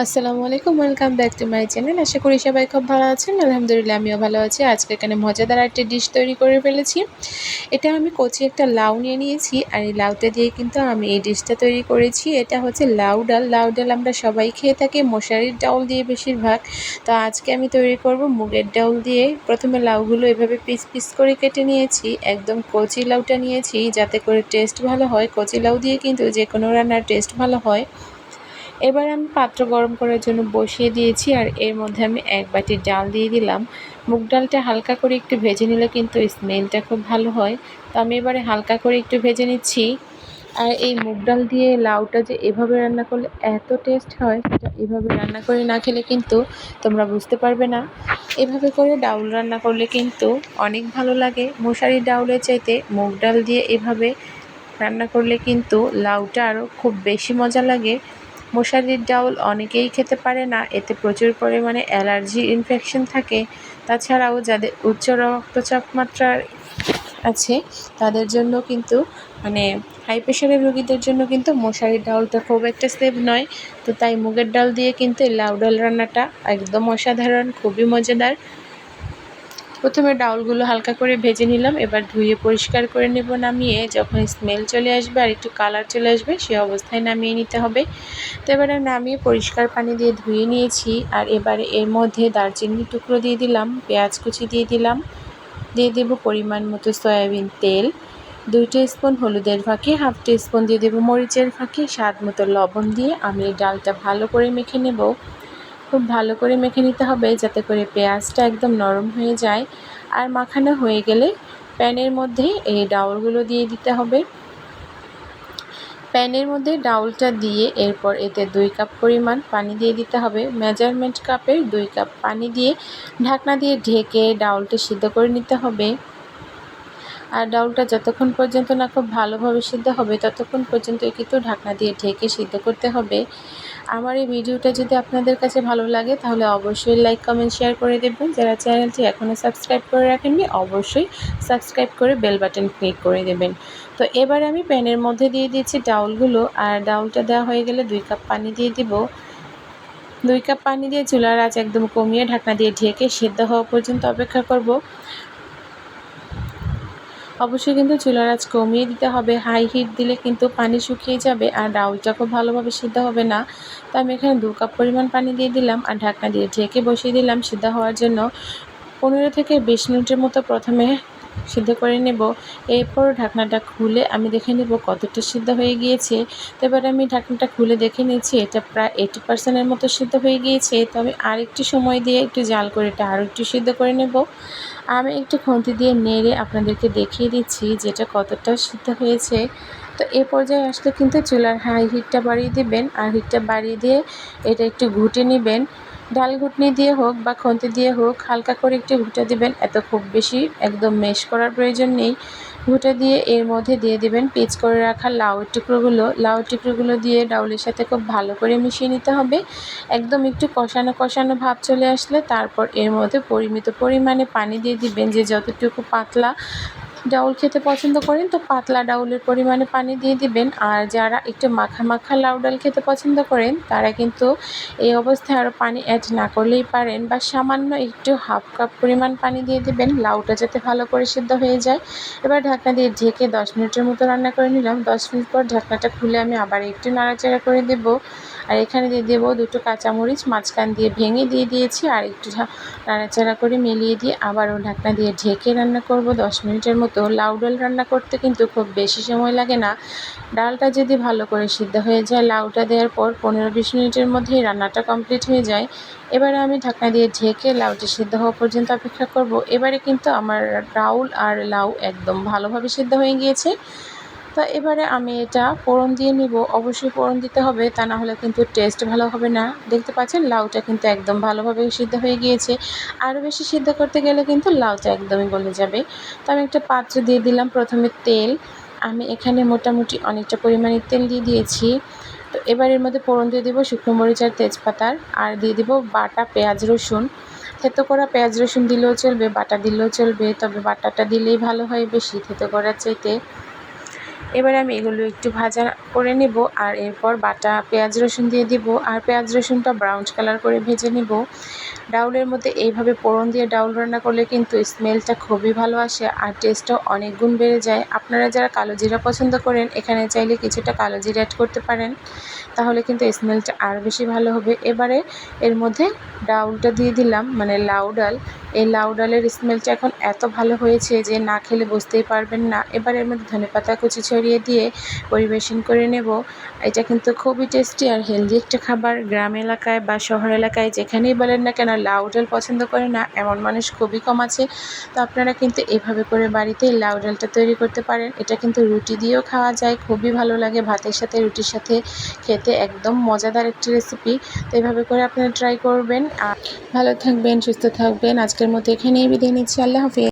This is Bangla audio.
আসসালামু আলাইকুম, welcome back to my channel. আশা করি সবাই খুব ভালো আছেন। আলহামদুলিল্লাহ আমিও ভালো আছি। আজকে এখানে মজাদার একটা ডিশ তৈরি করে ফেলেছি। এটা আমি কচি একটা লাউ নিয়ে নিয়েছি, আর এই লাউটা দিয়ে কিন্তু আমি এই ডিশটা তৈরি করেছি। এটা হচ্ছে লাউ ডাল। লাউ ডাল আমরা সবাই খেয়ে থাকি মশারির ডাউল দিয়ে বেশিরভাগ। তো আজকে আমি তৈরি করব মুগের ডাউল দিয়ে। প্রথমে লাউগুলো এভাবে পিস পিস করে কেটে নিয়েছি। একদম কচি লাউটা নিয়েছি যাতে করে টেস্ট ভালো হয়। কচি লাউ দিয়ে কিন্তু যে কোনো রান্নার টেস্ট ভালো হয়। এবার আমি পাত্র গরম করার জন্য বসিয়ে দিয়েছি, আর এর মধ্যে আমি 1 বাটি ডাল দিয়ে দিলাম। মুগ ডালটা হালকা করে একটু ভেজে নিলে কিন্তু স্মেলটা খুব ভালো হয়। তো আমি এবারে হালকা করে একটু ভেজে নিচ্ছি। আর এই মুগ ডাল দিয়ে লাউটা যে এভাবে রান্না করলে এত টেস্ট হয়, সেটা এভাবে রান্না করে না খেলে কিন্তু তোমরা বুঝতে পারবে না। এভাবে করে ডাউল রান্না করলে কিন্তু অনেক ভালো লাগে। মশারির ডাউলের চাইতে মুগ ডাল দিয়ে এভাবে রান্না করলে কিন্তু লাউটা আরও খুব বেশি মজা লাগে। মশারির ডাউল অনেকেই খেতে পারে না, এতে প্রচুর পরিমাণে অ্যালার্জি ইনফেকশন থাকে। তাছাড়াও যাদের উচ্চ রক্তচাপ মাত্রা আছে তাদের জন্য কিন্তু হাই প্রেশারের রোগীদের জন্য কিন্তু মশারির ডাউলটা খুব একটা সেফ নয়। তো তাই মুগের ডাল দিয়ে কিন্তু এই লাউ ডাল রান্নাটা একদম অসাধারণ, খুবই মজাদার। প্রথমে ডাউলগুলো হালকা করে ভেজে নিলাম। এবার ধুয়ে পরিষ্কার করে নেব নামিয়ে। যখন স্মেল চলে আসবে আর একটু কালার চলে আসবে সে অবস্থায় নামিয়ে নিতে হবে। তো এবারে নামিয়ে পরিষ্কার পানি দিয়ে ধুয়ে নিয়েছি। আর এবারে এর মধ্যে দারচিনির টুকরো দিয়ে দিলাম, পেঁয়াজ কুচি দিয়ে দিলাম, দিয়ে দেব পরিমাণ মতো সয়াবিন তেল, 2 টিস্পুন হলুদের ফাঁকি, 1/2 টিস্পুন দিয়ে দেবো মরিচের ফাঁকি, স্বাদ মতো লবণ দিয়ে আমি এই ডালটা ভালো করে মেখে নেব। খুব ভালো করে মেখে নিতে হবে যাতে করে পেঁয়াজটা একদম নরম হয়ে যায়। আর মাখানো হয়ে গেলে প্যানের মধ্যে এই ডাউলগুলো দিয়ে দিতে হবে। প্যানের মধ্যে ডাউলটা দিয়ে এরপর এতে 2 কাপ পরিমাণ পানি দিয়ে দিতে হবে। মেজারমেন্ট কাপের 2 কাপ পানি দিয়ে ঢাকনা দিয়ে ঢেকে ডাউলটা সিদ্ধ করে নিতে হবে। আর ডাউলটা যতক্ষণ পর্যন্ত না খুব ভালোভাবে সিদ্ধ হবে ততক্ষণ পর্যন্ত কিন্তু ঢাকনা দিয়ে ঢেকে সিদ্ধ করতে হবে। আমার এই ভিডিওটা যদি আপনাদের কাছে ভালো লাগে তাহলে অবশ্যই লাইক, কমেন্ট, শেয়ার করে দেবেন। যারা চ্যানেলটি এখনও সাবস্ক্রাইব করে রাখেননি অবশ্যই সাবস্ক্রাইব করে বেল বাটন ক্লিক করে দেবেন। তো এবার আমি প্যানের মধ্যে দিয়ে দিয়েছি ডাউলগুলো, আর ডাউলটা দেওয়া হয়ে গেলে 2 কাপ পানি দিয়ে দিব। 2 কাপ পানি দিয়ে চুলার আঁচ একদম কমিয়ে ঢাকনা দিয়ে ঢেকে সিদ্ধ হওয়া পর্যন্ত অপেক্ষা করব। অবশ্যই কিন্তু চুলার আঁচ কমিয়ে দিতে হবে। হাই হিট দিলে কিন্তু পানি শুকিয়ে যাবে আর ডাউলটা খুব ভালোভাবে সিদ্ধ হবে না। তো আমি এখানে 2 কাপ পরিমাণ পানি দিয়ে দিলাম আর ঢাকনা দিয়ে ঢেকে বসিয়ে দিলাম সিদ্ধ হওয়ার জন্য। 15 থেকে 20 মিনিটের মতো প্রথমে সিদ্ধ করে নেব। এরপর ঢাকনাটা খুলে আমি দেখে নেব কতটা সিদ্ধ হয়ে গিয়েছে। তো এবার আমি ঢাকনাটা খুলে দেখে নিয়েছি এটা প্রায় 80% এর মতো সিদ্ধ হয়ে গিয়েছে। তো আমি আরেকটু সময় দিয়ে একটু জাল করে এটা আরও একটু সিদ্ধ করে নেব। আমি একটু খুন্তি দিয়ে নেড়ে আপনাদেরকে দেখিয়ে দিচ্ছি যে এটা কতটা সিদ্ধ হয়েছে। তো এ পর্যায়ে আসলে কিন্তু চুলার হাই হিটটা বাড়িয়ে দেবেন, আর হিটটা বাড়িয়ে দিয়ে এটা একটু ঘুটে নেবেন। ডাল ঘুটনি দিয়ে হোক বা খুন্তি দিয়ে হোক হালকা করে একটু ঘুটে দিবেন, এত খুব বেশি একদম মেশ করার প্রয়োজন নেই। ঘুটে দিয়ে এর মধ্যে দিয়ে দিবেন পিচ করে রাখা লাউয়ের টুকরোগুলো। লাউয়ের টুকরোগুলো দিয়ে ডাউলের সাথে খুব ভালো করে মিশিয়ে নিতে হবে। একদম একটু কষানো কষানো ভাব চলে আসলে তারপর এর মধ্যে পরিমিত পরিমাণে পানি দিয়ে দিবেন। যে যতটুকু পাতলা ডাউল খেতে পছন্দ করেন তো পাতলা ডাউলের পরিমাণে পানি দিয়ে দিবেন। আর যারা একটু মাখা মাখা লাউ ডাল খেতে পছন্দ করেন তারা কিন্তু এই অবস্থায় আরও পানি অ্যাড না করলেই পারেন, বা সামান্য একটু 1/2 কাপ পরিমাণ পানি দিয়ে দিবেন লাউটা যাতে ভালো করে সিদ্ধ হয়ে যায়। এবার ঢাকনা দিয়ে ঢেকে 10 মিনিটের মতো রান্না করে নিলাম। 10 মিনিট পর ঢাকনাটা খুলে আমি আবার একটু নাড়াচাড়া করে দেব। আর এখানে দিয়ে দেবো 2টো কাঁচামরিচ মাঝখান দিয়ে ভেঙে দিয়ে দিয়েছি, আর একটু নাড়াচাড়া করে মিলিয়ে দিয়ে আবারও ঢাকনা দিয়ে ঢেকে রান্না করব 10 মিনিটের মতো। লাউ ডাল রান্না করতে কিন্তু খুব বেশি সময় লাগে না। ডালটা যদি ভালো করে সিদ্ধ হয়ে যায় লাউটা দেওয়ার পর 15-20 মিনিটের মধ্যেই রান্নাটা কমপ্লিট হয়ে যায়। এবারে আমি ঢাকনা দিয়ে ঢেকে লাউটি সিদ্ধ হওয়া পর্যন্ত অপেক্ষা করব। এবারে কিন্তু আমার ডাউল আর লাউ একদম ভালোভাবে সিদ্ধ হয়ে গিয়েছে। তো এবারে আমি এটা ফোড়ন দিয়ে নিব। অবশ্যই ফোড়ন দিতে হবে, তা না হলে কিন্তু টেস্ট ভালো হবে না। দেখতে পাচ্ছেন লাউটা কিন্তু একদম ভালোভাবে সিদ্ধ হয়ে গিয়েছে। আরও বেশি সিদ্ধ করতে গেলে কিন্তু লাউটা একদমই গলে যাবে। তো আমি একটা পাত্রে দিয়ে দিলাম প্রথমে তেল। আমি এখানে মোটামুটি অনেকটা পরিমাণে তেল দিয়ে দিয়েছি। তো এবার এর মধ্যে ফোড়ন দিয়ে দেবো শুকনো মরিচ আর তেজপাতার, আর দিয়ে দেবো বাটা পেঁয়াজ রসুন। থেতো করা পেঁয়াজ রসুন দিলেও চলবে, বাটা দিলেও চলবে, তবে বাটাটা দিলেই ভালো হয় বেশি থেতো করার চাইতে। এবার আমি এগুলো একটু ভাজা করে নেব আর এরপর বাটা পেঁয়াজ রসুন দিয়ে দিব আর পেঁয়াজ রসুনটা ব্রাউন কালার করে ভেজে নেব। ডাউলের মধ্যে এইভাবে ফোড়ন দিয়ে ডাউল রান্না করলে কিন্তু স্মেলটা খুবই ভালো আসে আর টেস্টটাও অনেক গুণ বেড়ে যায়। আপনারা যারা কালো জিরা পছন্দ করেন এখানে চাইলে কিছুটা কালো জিরা অ্যাড করতে পারেন, তাহলে কিন্তু স্মেলটা আরও বেশি ভালো হবে। এবারে এর মধ্যে ডাউলটা দিয়ে দিলাম, মানে লাউ ডাল। এই লাউ ডালের স্মেলটা এখন এত ভালো হয়েছে যে না খেলে বুঝতেই পারবেন না। এবার এর মধ্যে ধনেপাতা কুচি ছড়িয়ে দিয়ে পরিবেশন করে নেব। এটা কিন্তু খুবই টেস্টি আর হেলদি একটা খাবার। গ্রাম এলাকায় বা শহর এলাকায় যেখানেই বলেন না কেন লাউ ডাল পছন্দ করে না এমন মানুষ খুবই কম আছে। তো আপনারা কিন্তু এভাবে করে বাড়িতে লাউ ডালটা তৈরি করতে পারেন। এটা কিন্তু রুটি দিয়েও খাওয়া যায়, খুবই ভালো লাগে ভাতের সাথে, রুটির সাথে খেতে একদম মজাদার একটি রেসিপি। তো এভাবে করে আপনারা ট্রাই করবেন। আর ভালো থাকবেন, সুস্থ থাকবেন। আজকের মতো এখানেই বিদায় নিচ্ছি। আল্লাহ হাফেজ।